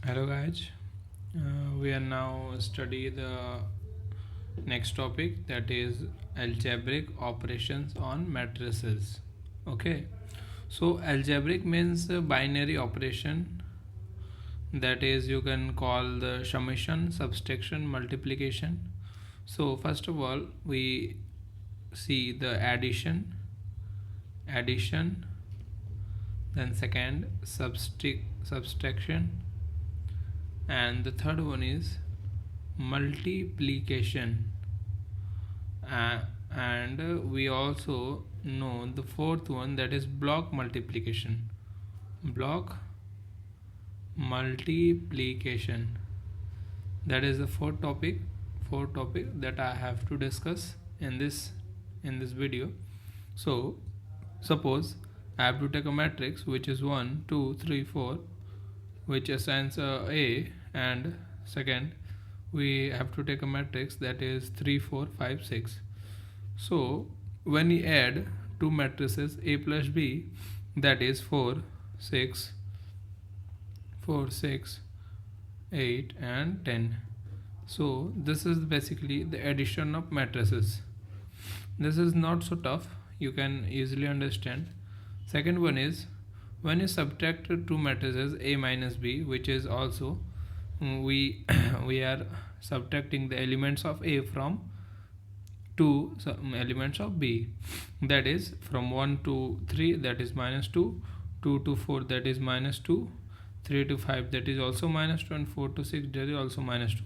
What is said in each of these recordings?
Hello guys, we are now study the next topic, that is algebraic operations on matrices. Okay, so algebraic means binary operation, that is you can call the summation, subtraction, multiplication. So first of all we see the addition, then second subtraction, and the third one is multiplication. And we also know the fourth one, that is block multiplication. That is the fourth topic that I have to discuss in this video. So suppose I have to take a matrix which is 1 2 3 4, which assigns a, and second we have to take a matrix that is 3 4 5 6. So when we add two matrices a plus b, that is 4 6 4 6 8 and 10. So this is basically the addition of matrices. This is not so tough, you can easily understand. Second one is when you subtract two matrices a minus b, which is also we we are subtracting the elements of a from two elements of b, that is from 1 to 3, that is minus 2, 2 to 4, that is minus 2, 3 to 5, that is also minus 2, and 4 to 6, that is also minus 2.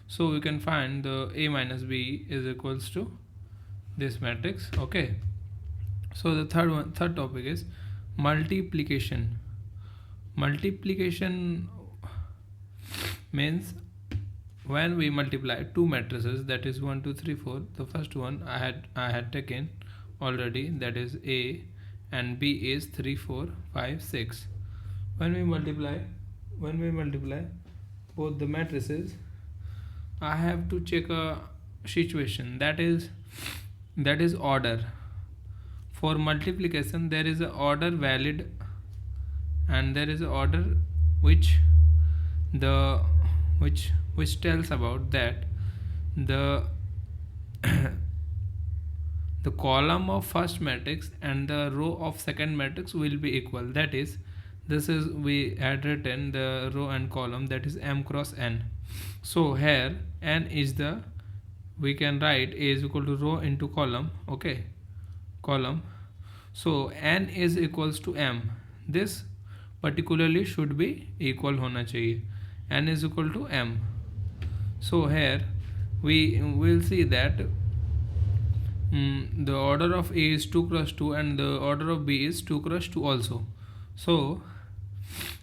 So we can find the a minus b is equals to this matrix. Okay, so the third topic is multiplication. Multiplication means when we multiply two matrices, that is 1 2 3 4. The first one I had taken already, that is a, and b is 3 4 5 6. When we multiply both the matrices, I have to check a situation, that is order. For multiplication there is a order valid, and there is a order which the which tells about that the the column of first matrix and the row of second matrix will be equal. That is, this is we had written the row and column, that is m cross n. So here n is the, we can write a is equal to row into column. Okay, column. So n is equals to m. This particularly should be equal hona chahiye. N is equal to m. So here we will see that the order of a is 2 cross 2 and the order of b is 2 cross 2 also. So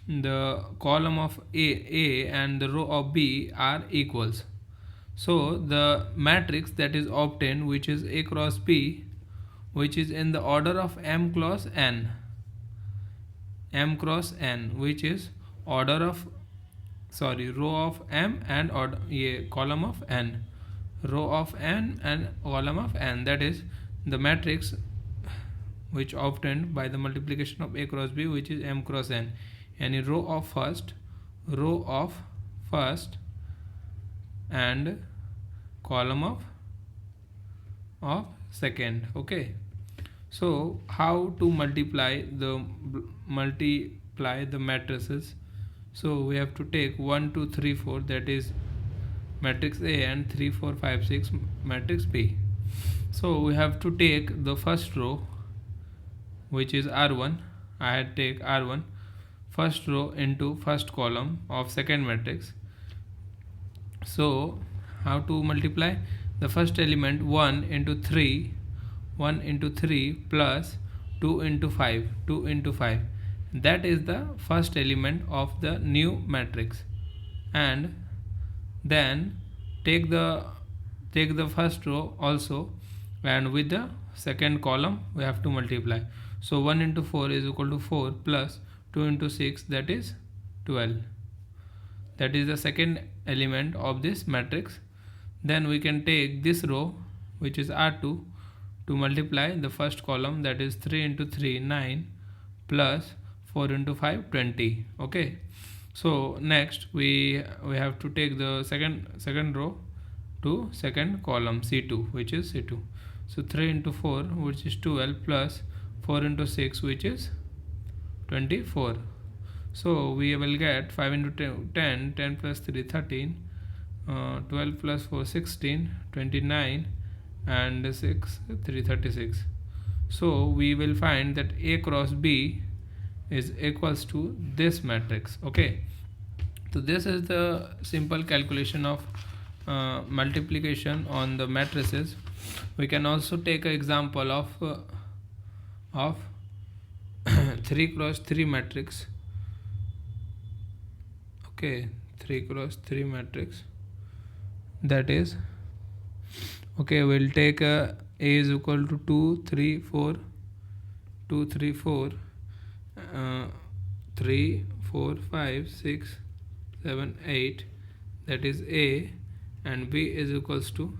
the column of a and the row of b are equals. So the matrix that is obtained, which is a cross b, which is in the order of m cross n, which is order of row of m and column of n, row of n and column of n, that is the matrix which obtained by the multiplication of a cross b, which is m cross n. Any row of first and column of second. Okay, so how to multiply the matrices? So we have to take 1 2 3 4, that is matrix a, and 3 4 5 6 matrix b. So we have to take the first row, which is r1. I had take r1 first row into first column of second matrix. So how to multiply? The first element 1 into 3 plus 2 into 5, that is the first element of the new matrix. And then take the first row also, and with the second column we have to multiply. So 1 into 4 is equal to 4 plus 2 into 6, that is 12. That is the second element of this matrix. Then we can take this row, which is r2, to multiply the first column, that is 3 into 3 9 plus 4 into 5 20. Okay, So next we have to take the second row to second column C2, which is C2. So 3 into 4, which is 12, plus 4 into 6, which is 24. So we will get 5 into 10, 10 plus 3, 13, 12 plus 4, 16, 29, and 6, 3, 36. So we will find that A cross B is equals to this matrix. Okay, so this is the simple calculation of multiplication on the matrices. We can also take an example of 3 cross 3 matrix. Okay, 3 cross 3 matrix, that is, okay, we'll take A is equal to 2 3 4 2 3 4 3 4 5 6 7 8, that is A, and B is equals to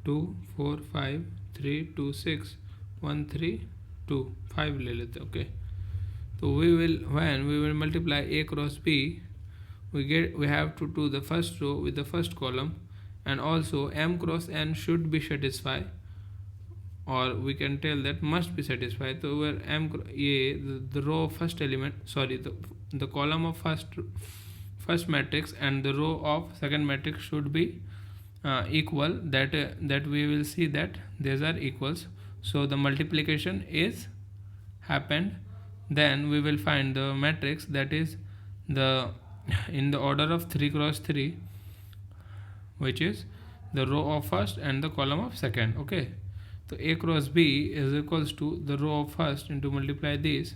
2 4 5 3 2 6 1 3 2 5 ले लेते. Okay, so when we will multiply A cross B, we have to do the first row with the first column, and also M cross N should be satisfied, or we can tell that must be satisfied. So where the row of first element, sorry, the column of first matrix and the row of second matrix should be equal, that we will see that these are equals. So the multiplication is happened. Then we will find the matrix that is in the order of 3 cross 3, which is the row of first and the column of second. Okay, so A cross B is equals to the row of first into multiply this,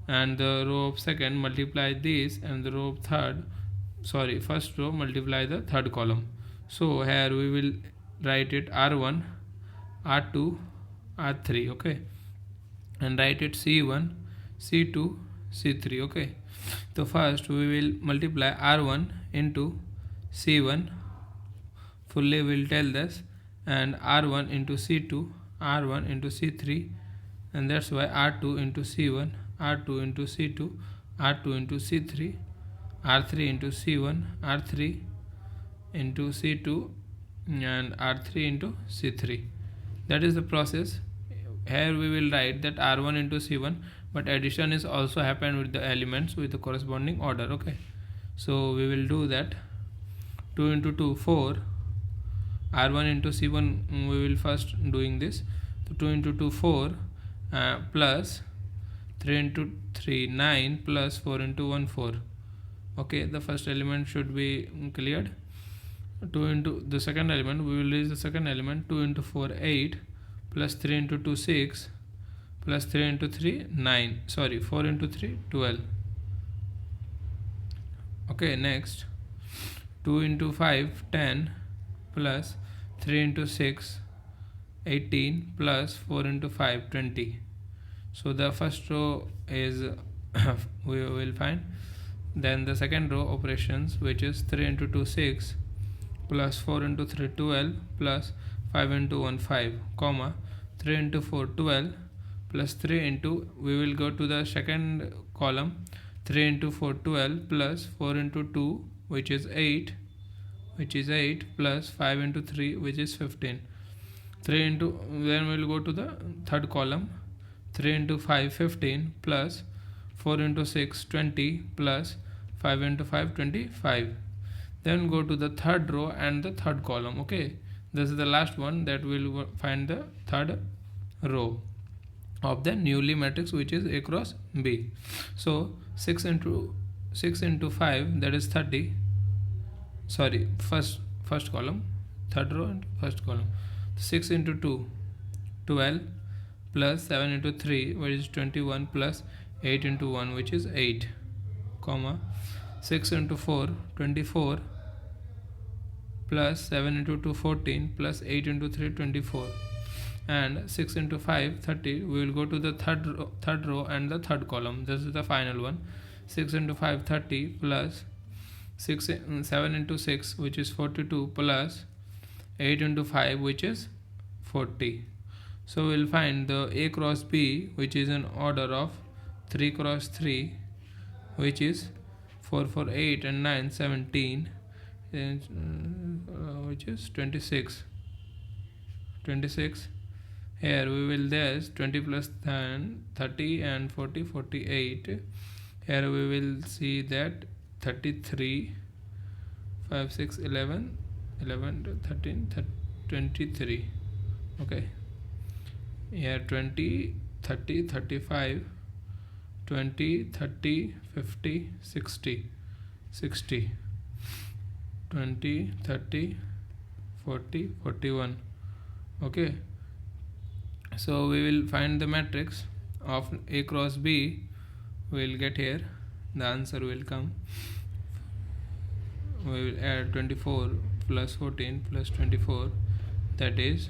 and the row of second multiply this, and the row of first row multiply the third column. So here we will write it R1, R2, R3. Okay, and write it C1, C2, C3. Okay, so first we will multiply R1 into C1, fully will tell this, and R1 into C2, R1 into C3, and that's why R2 into C1, R2 into C2, R2 into C3, R3 into C1, R3 into C2, and R3 into C3. That is the process. Here we will write that R1 into C1, but addition is also happened with the elements with the corresponding order. Okay, so we will do that. 2 into 2, 4. R1 into C1, we will first doing this. So 2 into 2, 4, plus 3 into 3, 9, plus 4 into 1, 4. Okay, the first element should be cleared. 2 into the second element, we will use the second element. 2 into 4, 8, plus 3 into 2, 6, plus 3 into 3, 9, 4 into 3, 12. Okay, next 2 into 5, 10, plus 3 into 6, 18, plus 4 into 5, 20. So the first row is we will find. Then the second row operations, which is 3 into 2, 6, plus 4 into 3, 12, plus 5 into 1, 5, comma 3 into 4, 12, plus 3 into, we will go to the second column, 3 into 4, 12, plus 4 into 2, which is 8, plus 5 into 3, which is 15. 3 into, then we will go to the third column, 3 into 5, 15, plus 4 into 6, 20, plus 5 into 5, 25. Then go to the third row and the third column. Okay, this is the last one, that will find the third row of the newly matrix, which is A cross B. So 6 into 5, that is 30. First column, third row and first column. 6 into 2, 12, plus 7 into 3, which is 21, plus 8 into 1, which is 8, comma 6 into 4, 24, plus 7 into 2, 14, plus 8 into 3, 24, and 6 into 5, 30. We will go to the third row and the third column. This is the final one. 6 into 5, 30, plus 7 into 6, which is 42, plus 8 into 5, which is 40. So we will find the A cross B, which is an order of 3 cross 3, which is 4 4 8 and 9 17, which is 26. Here we will there's 20 plus 10 30 and 40 48. Here we will see that 33 5 6 11 13 23. Okay, here 20 30 35 20 30 50 60 20 30 40 41. Okay, so we will find the matrix of A cross B. We will get here, the answer will come. We will add 24 plus 14 plus 24, that is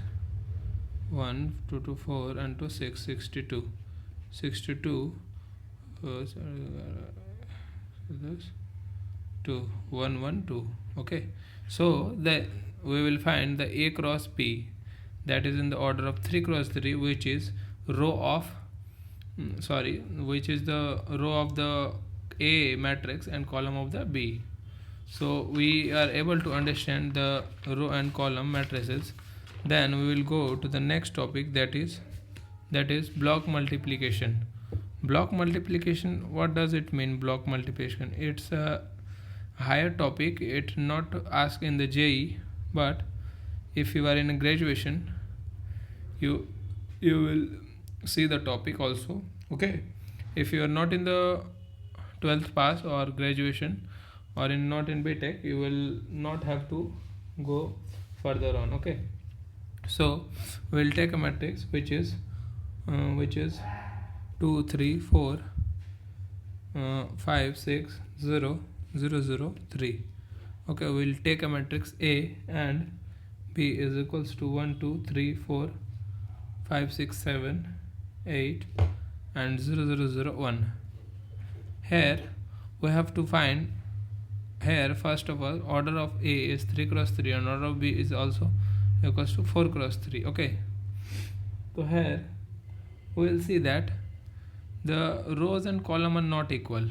1 2 to 4 and to 6 62 this 2 1 1 2. Okay, so that we will find the A cross B, that is in the order of 3 cross 3, which is row of which is the row of the A matrix and column of the B. So we are able to understand the row and column matrices. Then we will go to the next topic, that is block multiplication. Block multiplication, what does it mean? Block multiplication, it's a higher topic. It's not asked in the JE, but if you are in a graduation, you will see the topic also. Okay, if you are not in the 12th pass or graduation, or not in BTech, you will not have to go further on. Okay, so we'll take a matrix which is 2 3 4 5 6 0 0 0 3. Okay, we'll take a matrix A and B is equals to 1 2 3 4 5 6 7 8 and 0 0 0 1. Here we have to find, here first of all, order of A is 3 cross 3 and order of B is also equals to 4 cross 3. Okay, so here we will see that the rows and column are not equal,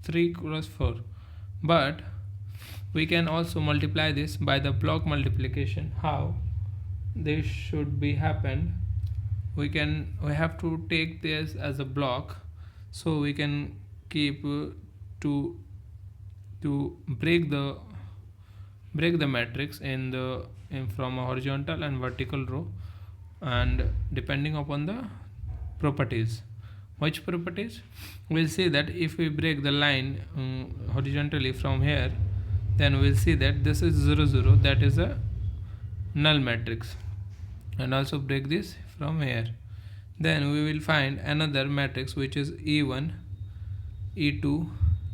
3 cross 4, but we can also multiply this by the block multiplication. How this should be happened? We have to take this as a block, so we can keep to break the matrix from a horizontal and vertical row, and depending upon the properties. Which properties? We'll see that if we break the line horizontally from here, then we'll see that this is 0 0, that is a null matrix, and also break this from here. Then we will find another matrix which is E1 E2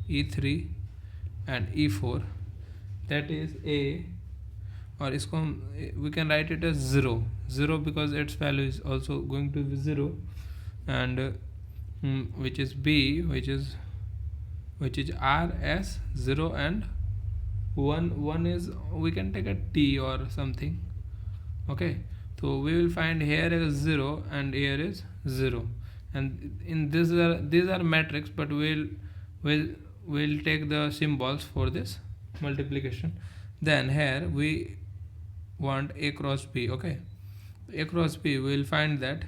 E3 and E4, that is A, or we can write it as 0 because its value is also going to be 0, and which is B, which is R S 0 and 1 is, we can take a T or something. Okay, so we will find here is 0 and here is 0, and in these are matrix, but we'll take the symbols for this multiplication. Then here we want A cross B. Okay, A cross B, we will find that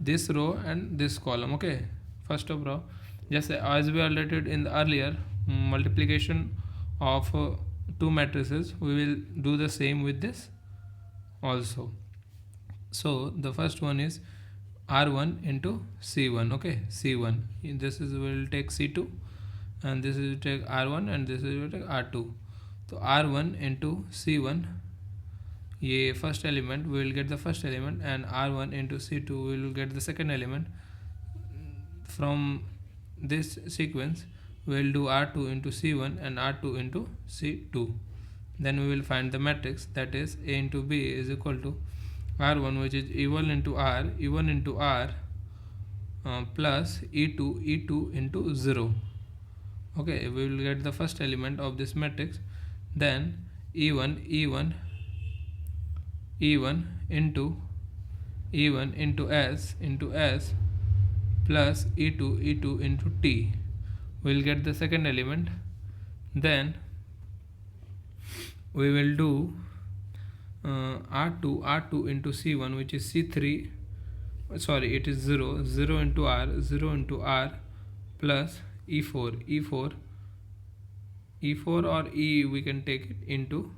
this row and this column. Okay, first of all, just as we already did in the earlier multiplication of two matrices, we will do the same with this also. So the first one is R1 into C1. Okay, C1, this is, we will take C2, and this is take R1, and this is will take R2. So R1 into C1, ये first element, we will get the first element, and R1 into C2 we will get the second element. From this sequence we will do R2 into C1 and R2 into C2. Then we will find the matrix, that is A into B is equal to R1, which is E1 into R plus E2 into 0. Okay, we will get the first element of this matrix. Then E1 into S plus E2 into T. We will get the second element. Then we will do r2 into c1, which is c3, sorry, it is 0 0 into r, 0 into r, plus e4 or e, we can take it into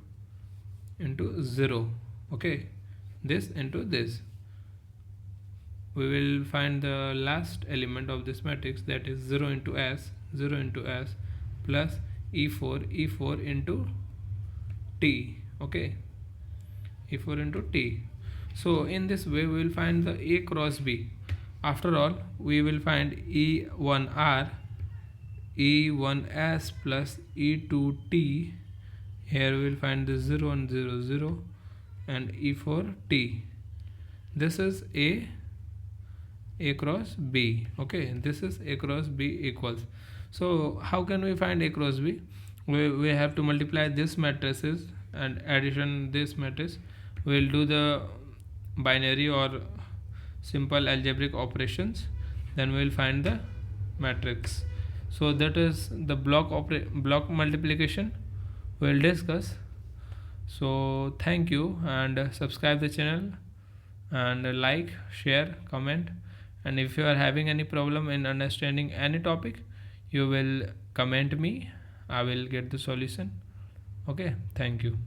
0. Okay, this into this, we will find the last element of this matrix, that is 0 into s plus e4 into t. Okay, e4 into t. So in this way we will find the a cross b. After all, we will find e1r, e1s plus e2t. Here we will find the 0 and 0 0 and e4t. This is a cross b. Okay, this is a cross b equals. So how can we find a cross b? We have to multiply this matrices and addition this matrix. We will do the binary or simple algebraic operations, then we will find the matrix. So that is the block multiplication we will discuss. So thank you, and subscribe the channel, and like, share, comment, and if you are having any problem in understanding any topic, you will comment me, I will get the solution. Okay, thank you.